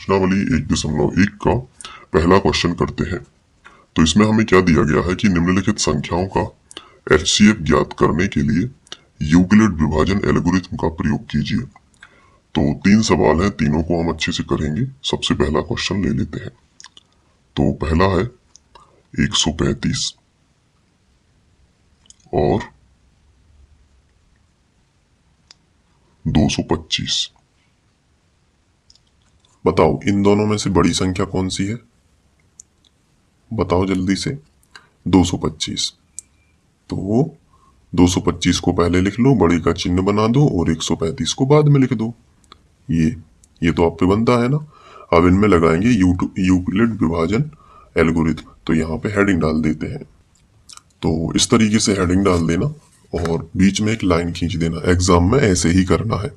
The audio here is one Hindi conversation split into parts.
प्रश्नावली 1.1 का पहला क्वेश्चन करते हैं। तो इसमें हमें क्या दिया गया है कि निम्नलिखित संख्याओं का एचसीएफ ज्ञात करने के लिए यूक्लिड विभाजन एल्गोरिथम का प्रयोग कीजिए। तो 3 सवाल हैं, तीनों को हम अच्छे से करेंगे। सबसे पहला क्वेश्चन ले लेते हैं। तो पहला है 135 और 225। बताओ इन दोनों में से बड़ी संख्या कौन सी है? बताओ जल्दी से। 225। तो 225 को पहले लिख लो, बड़ी का चिन्ह बना दो और 135 को बाद में लिख दो। ये तो आप पे बनता है ना। अब इनमें लगाएंगे यूक्लिड विभाजन एल्गोरिथम। तो यहाँ पे हेडिंग डाल देते हैं। तो इस तरीके से हेडिंग डाल देना और बीच में एक लाइन खींच देना। एग्जाम में ऐसे ही करना है।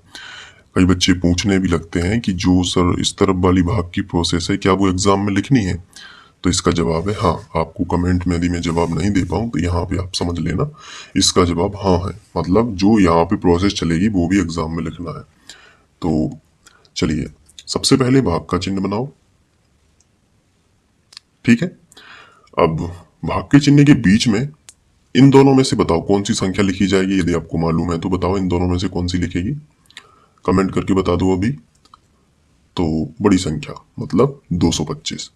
कई बच्चे पूछने भी लगते हैं कि जो सर इस तरफ वाली भाग की प्रोसेस है, क्या वो एग्जाम में लिखनी है? तो इसका जवाब है हाँ। आपको कमेंट में यदि मैं जवाब नहीं दे पाऊँ तो यहाँ पे आप समझ लेना, इसका जवाब हाँ है। मतलब जो यहाँ पे प्रोसेस चलेगी वो भी एग्जाम में लिखना है। तो चलिए सबसे पहले भाग का चिन्ह बनाओ। ठीक है। अब भाग के चिन्ह के बीच में इन दोनों में से बताओ कौन सी संख्या लिखी जाएगी। यदि आपको मालूम है तो बताओ इन दोनों में से कौन सी लिखेगी। कमेंट करके बता दो अभी। तो बड़ी संख्या मतलब 225।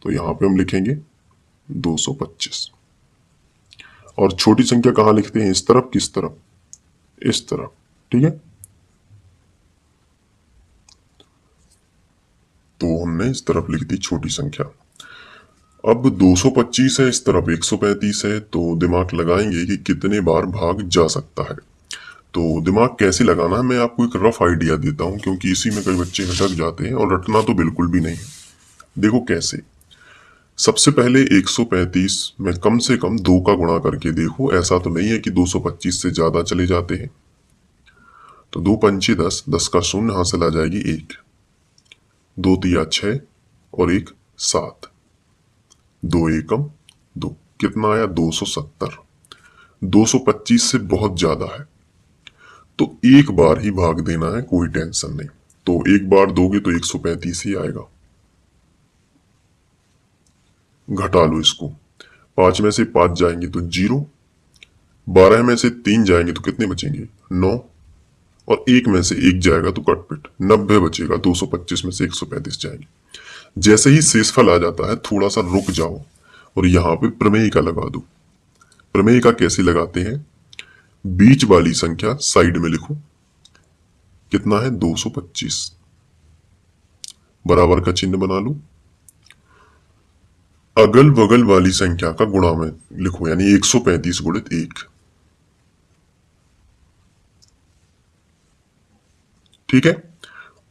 तो यहां पे हम लिखेंगे 225। और छोटी संख्या कहां लिखते हैं? इस तरफ, किस तरफ? इस तरफ। ठीक है। तो हमने इस तरफ लिख दी छोटी संख्या। अब 225 है, इस तरफ 135 है। तो दिमाग लगाएंगे कि कितने बार भाग जा सकता है। तो दिमाग कैसे लगाना है मैं आपको एक रफ आइडिया देता हूं, क्योंकि इसी में कई बच्चे भटक जाते हैं और रटना तो बिल्कुल भी नहीं है। देखो कैसे। सबसे पहले 135 में कम से कम 2 का गुणा करके देखो। ऐसा तो नहीं है कि 225 से ज्यादा चले जाते हैं। तो 2 पंचे 10, 10 का शून्य हासिल आ जाएगी 1, 2 तिया 6 और 1 7, 2 एकम 2। कितना आया? 270। 225 से बहुत ज्यादा है तो एक बार ही भाग देना है, कोई टेंशन नहीं। तो एक बार दोगे तो 135 ही आएगा। घटा लो इसको। 5 में से 5 जाएंगे तो 0, 12 में से 3 जाएंगे तो कितने बचेंगे? 9, और 1 में से 1 जाएगा तो कटपिट 90 बचेगा। 225 में से 135 जाएंगे। जैसे ही शेषफल आ जाता है थोड़ा सा रुक जाओ और यहां पे प्रमेय का लगा दो। प्रमेय का कैसे लगाते हैं? बीच वाली संख्या साइड में लिखो। कितना है? 225। बराबर का चिन्ह बना लो। अगल बगल वाली संख्या का गुणा में लिखो, यानी 135 गुणित 1। ठीक है।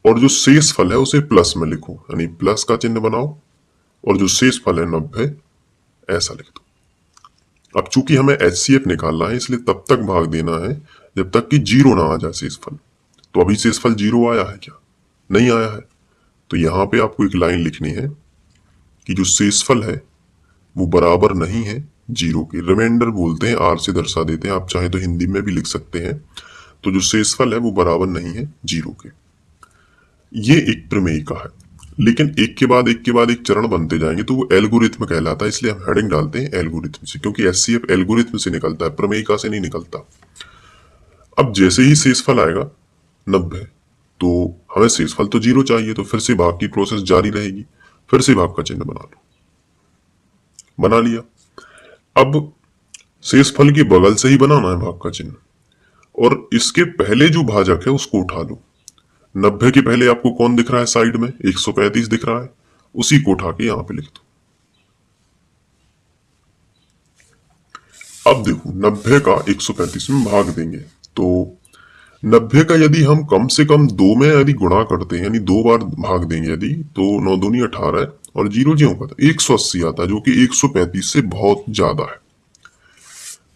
और जो शेष फल है उसे प्लस में लिखो, यानी प्लस का चिन्ह बनाओ। और जो शेष फल है 90, ऐसा लिख दो। अब चूंकि हमें एचसीएफ निकालना है इसलिए तब तक भाग देना है जब तक कि 0 ना आ जाए शेषफल। तो अभी शेषफल 0 आया है क्या? नहीं आया है। तो यहां पे आपको एक लाइन लिखनी है कि जो शेषफल है वो बराबर नहीं है 0 के। रिमाइंडर बोलते हैं, आर से दर्शा देते हैं। आप चाहे तो हिंदी में भी लिख सकते हैं। तो जो शेषफल है वो बराबर नहीं है 0 के। ये एक प्रमेय का है। लेकिन एक के बाद एक चरण बनते जाएंगे तो वो एल्गोरिथम कहलाता है। इसलिए हम हेडिंग डालते हैं एल्गोरिथम से, क्योंकि एचसीएफ एल्गोरिथम से निकलता है, प्रमेयिका से नहीं निकलता। अब जैसे ही शेषफल आएगा 90, तो हमें शेषफल तो 0 चाहिए, तो फिर से भाग की प्रोसेस जारी रहेगी। फिर से भाग का चिन्ह बना लो। बना लिया। अब शेषफल के बगल से ही बनाना है भाग का चिन्ह, और इसके पहले जो भाजक है उसको उठा लो। 90 के पहले आपको कौन दिख रहा है? साइड में 135 दिख रहा है, उसी को उठा के यहां पे लिख दो। अब देखो 90 का 135 में भाग देंगे तो 90 का यदि हम कम से कम 2 में यदि गुणा करते हैं, यानी 2 बार भाग देंगे यदि, तो 9 दूनी 18 और 0 0 का 180 आता है, जो कि 135 से बहुत ज्यादा है।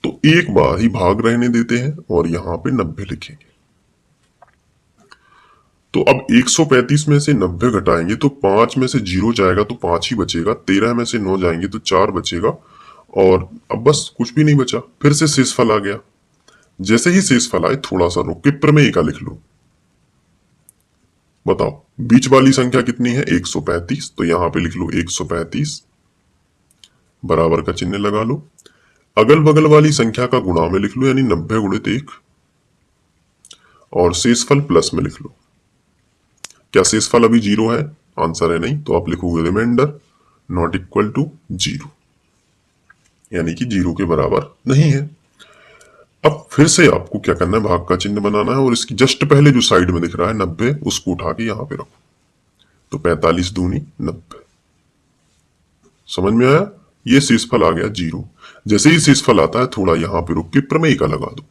तो एक बार ही भाग रहने देते हैं और यहां पे 90 लिखेंगे। तो अब 135 में से 90 घटाएंगे तो 5 में से 0 जाएगा तो 5 ही बचेगा। 13 में से 9 जाएंगे तो 4 बचेगा। और अब बस कुछ भी नहीं बचा, फिर से शेषफल आ गया। जैसे ही शेषफल आए थोड़ा सा रुक के प्रमेय का लिख लो। बताओ बीच वाली संख्या कितनी है 135, तो यहां पे लिख लो 135 बराबर का चिन्ह लगा लो। अगल बगल वाली संख्या का गुणा में लिख लो यानी 90 गुणित 1 और शेषफल प्लस में लिख लो। क्या शेषफल अभी 0 है? आंसर है नहीं, तो आप लिखोगे रिमाइंडर नॉट इक्वल टू 0 यानी कि 0 के बराबर नहीं है। अब फिर से आपको क्या करना है, भाग का चिन्ह बनाना है और इसकी जस्ट पहले जो साइड में दिख रहा है 90 उसको उठा के यहां पे रखो। तो 45 दूनी 90। समझ में आया? ये शेषफल आ गया 0। जैसे ही शेषफल आता है थोड़ा यहां पे रुक के प्रमेय का लगा दो।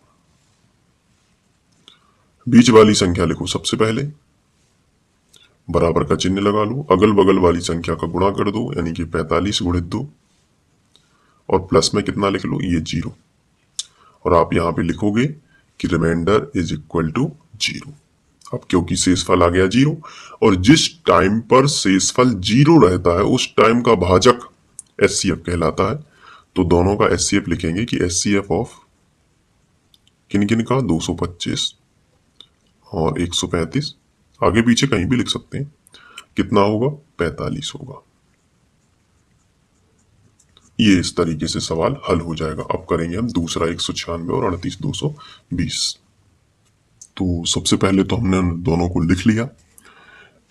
बीच वाली संख्या लिखो सबसे पहले, बराबर का चिन्ह लगा लो, अगल बगल वाली संख्या का गुणा कर दो यानी कि 45 गुणित 2 और प्लस में कितना लिख लो, ये 0। और आप यहां पे लिखोगे कि रिमाइंडर इज इक्वल टू 0। अब क्योंकि शेषफल आ गया 0 और जिस टाइम पर शेषफल 0 रहता है उस टाइम का भाजक एचसीएफ कहलाता है। तो दोनों का एचसीएफ लिखेंगे कि एचसीएफ ऑफ किन किन का, 225 और 135। आगे पीछे कहीं भी लिख सकते हैं। कितना होगा, 45 होगा। ये इस तरीके से सवाल हल हो जाएगा। अब करेंगे हम दूसरा 196 और 38,220। तो सबसे पहले तो हमने दोनों को लिख लिया।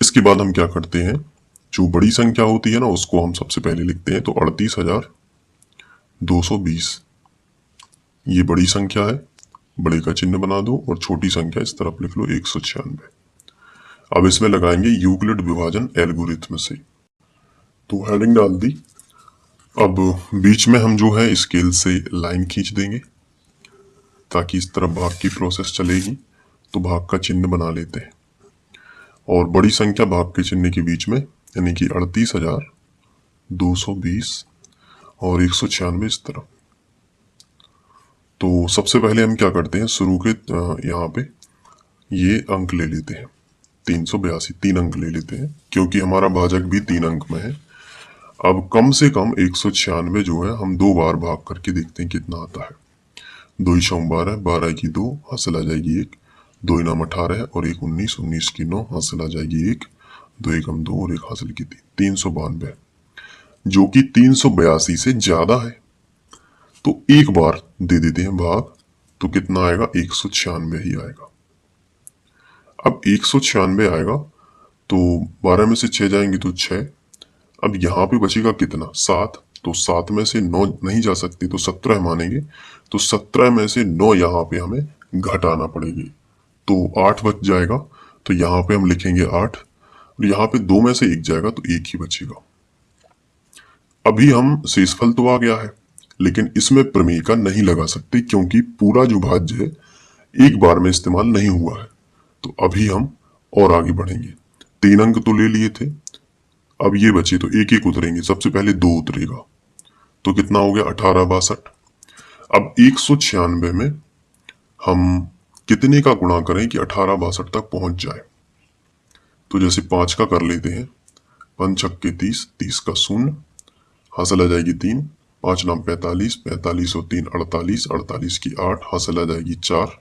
इसके बाद हम क्या करते हैं, जो बड़ी संख्या होती है ना उसको हम सबसे पहले लिखते हैं। तो 38,220 ये बड़ी संख्या है, बड़े का चिन्ह बना दो और छोटी संख्या इस तरफ लिख लो 196। अब इसमें लगाएंगे यूक्लिड विभाजन एल्गोरिथम से। तो हेडिंग डाल दी। अब बीच में हम जो है स्केल से लाइन खींच देंगे ताकि इस तरफ भाग की प्रोसेस चलेगी। तो भाग का चिन्ह बना लेते हैं और बड़ी संख्या भाग के चिन्ह के बीच में यानी कि 38,220 और 196 इस तरफ। तो सबसे पहले हम क्या करते हैं, शुरू के यहाँ पे ये अंक ले लेते हैं 382, 3 अंक ले लेते हैं क्योंकि हमारा भाजक भी 3 अंक में है। अब कम से कम 196 जो है हम 2 बार भाग करके देखते हैं कितना आता है। 2 × 12, 12 की 2, हासिल आ जाएगी 1, 2 × 18 और 1 19, 19 की 9, हासिल आ जाएगी 1, 2 × 2 और 1 हासिल की 3, 392 जो कि 382 से ज्यादा है। तो एक बार दे देते हैं भाग, तो कितना आएगा, 196 ही आएगा। अब 196 आएगा तो 12 में से 6 जाएंगे तो 6। अब यहां पे बचेगा कितना, 7। तो 7 में से 9 नहीं जा सकती तो 17 मानेंगे। तो 17 में से 9 यहाँ पे हमें घटाना पड़ेगी तो 8 बच जाएगा। तो यहाँ पे हम लिखेंगे 8 और यहाँ पे 2 में से 1 जाएगा तो 1 ही बचेगा। अभी हम शेषफल तो आ गया है लेकिन इसमें प्रमेय का नहीं लगा सकते क्योंकि पूरा जो भाज्य है एक बार में इस्तेमाल नहीं हुआ है। तो अभी हम और आगे बढ़ेंगे। 3 अंक तो ले लिए थे, अब ये बचे तो एक एक उतरेंगे। सबसे पहले 2 उतरेगा तो कितना हो गया, 1862। अब 196 में हम कितने का गुणा करें कि 1862 तक पहुंच जाए। तो जैसे 5 का कर लेते हैं, 5 छक्के 30, 30 का 0, हासिल आ जाएगी 3, 5 नाम 45, 45 और 3 48, 48 की 8, हासिल आ जाएगी 4,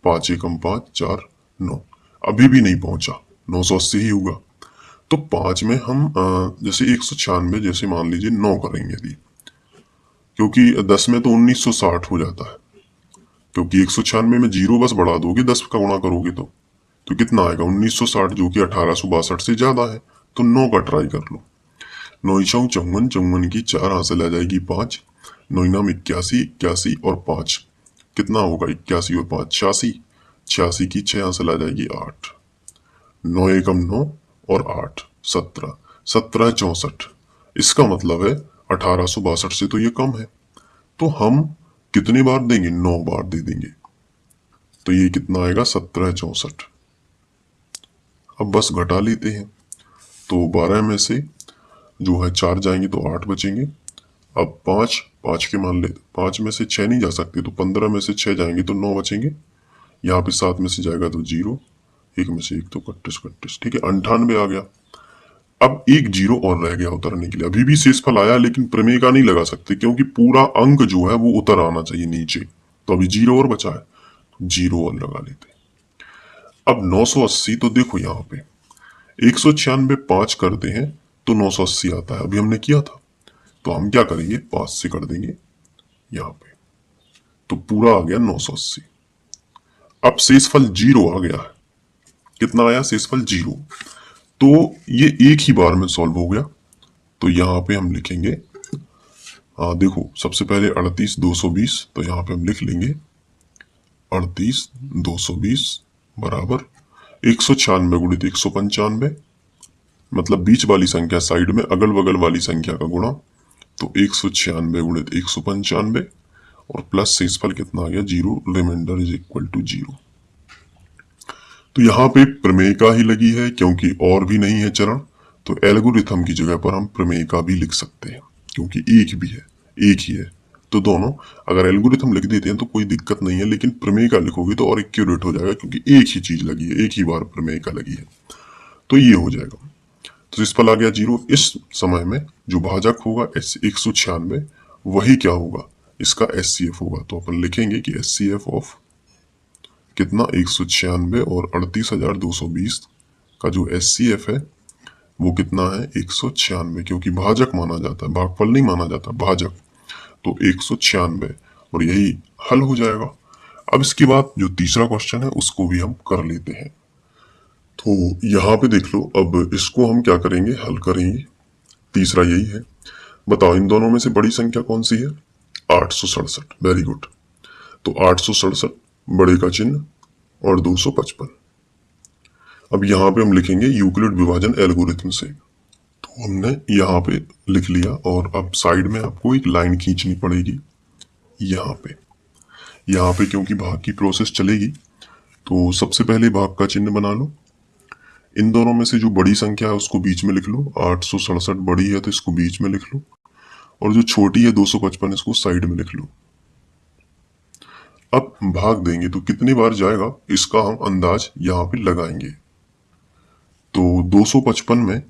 5 एकम 5, 4 9। अभी भी नहीं पहुंचा, 980 ही होगा। तो 5 में हम जैसे 196 जैसे मान लीजिए 9 करेंगे यदि, क्योंकि 10 में तो 1960 हो जाता है। क्योंकि 196 में 0 बस बढ़ा दोगे, 10 का गुणा करोगे तो कितना आएगा, 1960 जो कि 1862 से ज्यादा है। तो 9 का ट्राई कर लो। 9 × 54, 54 की 4, हासिल आ जाएगी 5, 9 नाम 81, 81 और 5 कितना होगा, 81 और 5 86, 86 की 6, हासिल आ जाएगी 8, 9 एकम 9 और 8 17, 17 64। इसका मतलब है 1862 से तो ये कम है। तो हम कितनी बार देंगे, 9 बार दे देंगे। तो ये कितना आएगा, 17 64। अब बस घटा लेते हैं। तो 12 में से जो है 4 जाएंगे तो 8 बचेंगे। अब 5 के मान ले, 5 में से 6 नहीं जा सकते तो 15 में से 6 जाएंगे तो 9 बचेंगे। यहाँ पे 7 में से जाएगा तो 0, 1 में से 1 तो 31, ठीक है, 98 आ गया। अब एक 0 और रह गया उतरने के लिए। अभी भी शेषफल आया लेकिन प्रमेय का नहीं लगा सकते क्योंकि पूरा अंक जो है वो उतर आना चाहिए नीचे। तो अभी 0 और बचा है, 0 और लगा लेते। अब 980 तो देखो यहाँ पे 196 5 करते हैं तो 980 आता है, अभी हमने किया था। तो हम क्या करेंगे, 5 से कर देंगे यहां पे, तो पूरा आ गया 980। अब शेषफल 0 आ गया है। कितना आया शेषफल 0। तो ये एक ही बार में सॉल्व हो गया। तो यहां पे हम लिखेंगे, देखो सबसे पहले 38 220, तो यहां पे हम लिख लेंगे 38 220 बराबर 196 गुणित 195, मतलब बीच वाली संख्या साइड में, अगल बगल वाली संख्या का गुणा। तो 196 गुणित 195 और प्लस शेषफल कितना आ गया 0, रिमाइंडर इज इक्वल टू 0। तो यहाँ पे प्रमेय का ही लगी है, क्योंकि और भी नहीं है चरण, तो एल्गोरिथम की जगह पर हम प्रमेय का भी लिख सकते हैं, क्योंकि एक भी है, एक ही है। तो दोनों, अगर एल्गोरिथम लिख देते हैं तो कोई दिक्कत नहीं है, लेकिन प्रमेय का लिखोगे तो और एक्यूरेट हो जाएगा, क्योंकि एक ही चीज लगी है, एक ही बार प्रमेय का लगी है। तो ये हो जाएगा। तो शेषफल आ गया 0। इस समय में जो भाजक होगा 196, वही क्या होगा, इसका एचसीएफ होगा। तो अपन लिखेंगे कि एचसीएफ ऑफ कितना 196 और 38,220 का जो एचसीएफ है वो कितना है 196, क्योंकि भाजक माना जाता है, भागफल नहीं माना जाता, भाजक। तो 196 और यही हल हो जाएगा। अब इसके बाद जो तीसरा क्वेश्चन है उसको भी हम कर लेते हैं। तो यहाँ पे देख लो, अब इसको हम क्या करेंगे, हल करेंगे। तीसरा यही है, बताओ इन दोनों में से बड़ी संख्या कौन सी है, 867। Very good. तो 867 बड़े का चिन्ह और 255। अब यहां पे हम लिखेंगे यूक्लिड विभाजन एल्गोरिथम से। तो हमने यहां पे लिख लिया, और अब साइड में आपको एक लाइन खींचनी पड़ेगी यहाँ पे क्योंकि भाग की प्रोसेस चलेगी। तो सबसे पहले भाग का चिन्ह बना लो। इन दोनों में से जो बड़ी संख्या है उसको बीच में लिख लो, 867 बड़ी है तो इसको बीच में लिख लो, और जो छोटी है 255 इसको साइड में लिख लो। अब भाग देंगे तो कितनी बार जाएगा इसका हम अंदाज यहाँ पे लगाएंगे। तो 255 में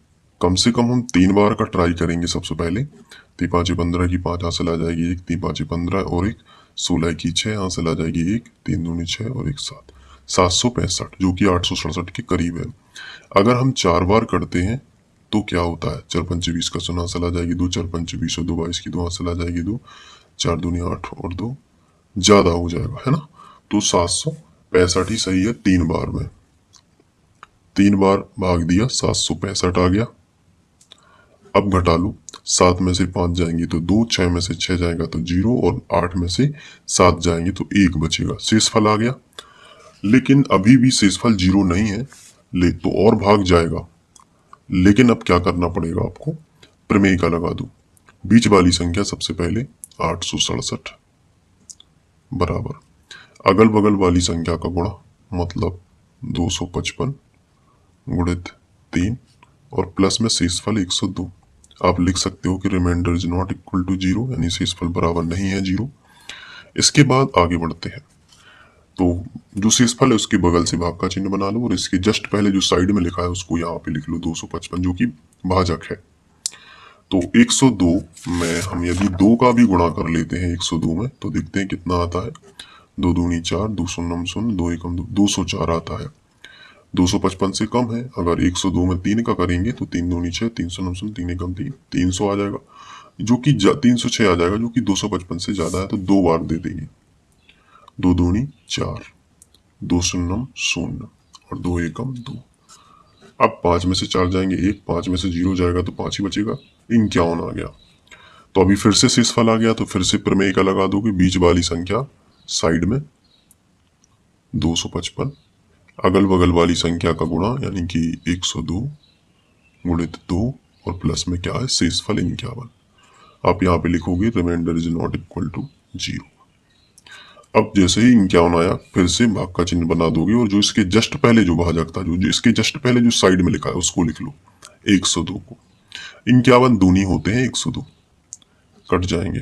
कम से कम हम 3 बार का ट्राई करेंगे। सबसे पहले 3 5 15 की 5 हासिल आ जाएगी 1, 3 5 15 और 1 16 की 6 हासिल आ जाएगी 1, 3 दूनी 6 और 1 7, 765, जो कि 867 के करीब है। अगर हम 4 बार करते हैं तो क्या होता है, 4 5 20 का 0 हासिल आ जाएगी 2, 4 5 20 और 2 22 की 2 हासिल आ जाएगी 2, 4 दूनी 8 और 2 ज्यादा हो जाएगा, है ना। तो 765 ही सही है 3 बार में। 3 बार भाग दिया 765 आ गया। अब घटा लो, 7 में से 5 जाएंगे तो 2, 6 में से 6 जाएगा तो 0 और 8 में से 7 जाएंगे तो 1 बचेगा, शेषफल आ गया। लेकिन अभी भी शेषफल 0 नहीं है, ले तो और भाग जाएगा। लेकिन अब क्या करना पड़ेगा आपको, प्रमेय का लगा दो। बीच वाली संख्या सबसे पहले 867 बराबर अगल बगल वाली संख्या का गुणा, मतलब 255 गुणित 3 और प्लस में शेषफल 102। आप लिख सकते हो कि remainder is not equal to 0, यानी शेषफल बराबर नहीं है 0। इसके बाद आगे बढ़ते हैं। तो जो शेषफल है उसके बगल से भाग का चिन्ह बना लो, और इसके जस्ट पहले जो साइड में लिखा है उसको यहाँ पे लिख लो 255, जो कि भाजक है। तो 102 में हम यदि 2 का भी गुणा कर लेते हैं 102 में, तो देखते हैं कितना आता है। 2 दूनी 4, 2 शून्यम शून्य, 2 एकम 2, 204 आता है। 255 से कम है। अगर 102 में 3 का करेंगे तो 3 दूनी 6, 3 शून्यम शून्य, 3 एकम 3, 300 आ जाएगा, जो कि 306 आ जाएगा, जो कि 255 से ज्यादा है। तो 2 बार दे देंगे, 2 दूनी 4, 2 शून्यम शून्य और 2 एकम 2। अब 5 में से 4 जाएंगे 1, 5 में से 0 जाएगा तो 5 ही बचेगा, 51 आ गया। तो अभी फिर से शेषफल आ गया, तो फिर से प्रमेय का लगा दो कि बीच वाली संख्या साइड में 255, अगल बगल वाली संख्या का गुणा यानी कि 102 गुणित 2 और प्लस में क्या है शेषफल 51। आप यहाँ पे लिखोगे remainder is not equal to 0। अब जैसे ही 51 आया फिर से भाग का चिन्ह बना दोगे, और जो इसके जस्ट पहले जो भाजक था, जो इसके जस्ट पहले जो साइड में लिखा है उसको लिख लो 102 को। 51 दूनी होते हैं 102, कट जाएंगे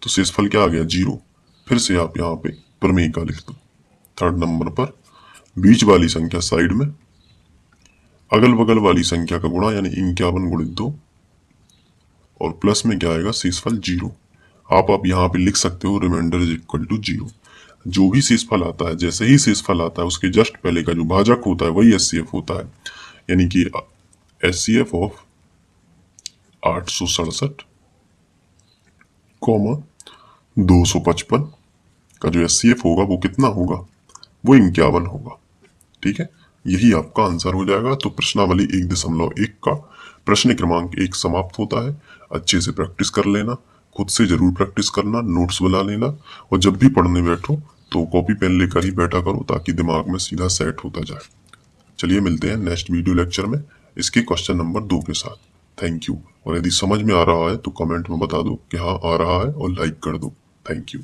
तो शेषफल क्या आ गया 0। फिर से आप यहाँ पे प्रमेय का लिख दो। थर्ड नंबर पर बीच वाली संख्या साइड में, अगल बगल वाली संख्या का गुणा यानी 51 गुणित 2 और प्लस में क्या आएगा शेषफल 0। आप यहाँ पे लिख सकते हो रिमाइंडर इज इक्वल टू 0। जो भी शेषफल आता है, जैसे ही शेषफल आता है उसके जस्ट पहले का जो भाजक होता है वही एचसीएफ होता है, यानी कि HCF ऑफ 867 कॉमा 255 का जो HCF होगा वो कितना होगा, वो 51 होगा। ठीक है, यही आपका आंसर हो जाएगा। तो प्रश्नावली 1.1 का प्रश्न क्रमांक 1 समाप्त होता है। अच्छे से प्रैक्टिस कर लेना, खुद से जरूर प्रैक्टिस करना, नोट्स बना लेना, और जब भी पढ़ने बैठो तो कॉपी पेन लेकर ही बैठा करो ताकि दिमाग में सीधा सेट होता जाए। चलिए मिलते हैं नेक्स्ट वीडियो लेक्चर में इसके क्वेश्चन नंबर 2 के साथ। Thank you. और यदि समझ में आ रहा है तो कमेंट में बता दो कि हाँ आ रहा है, और लाइक कर दो। Thank you.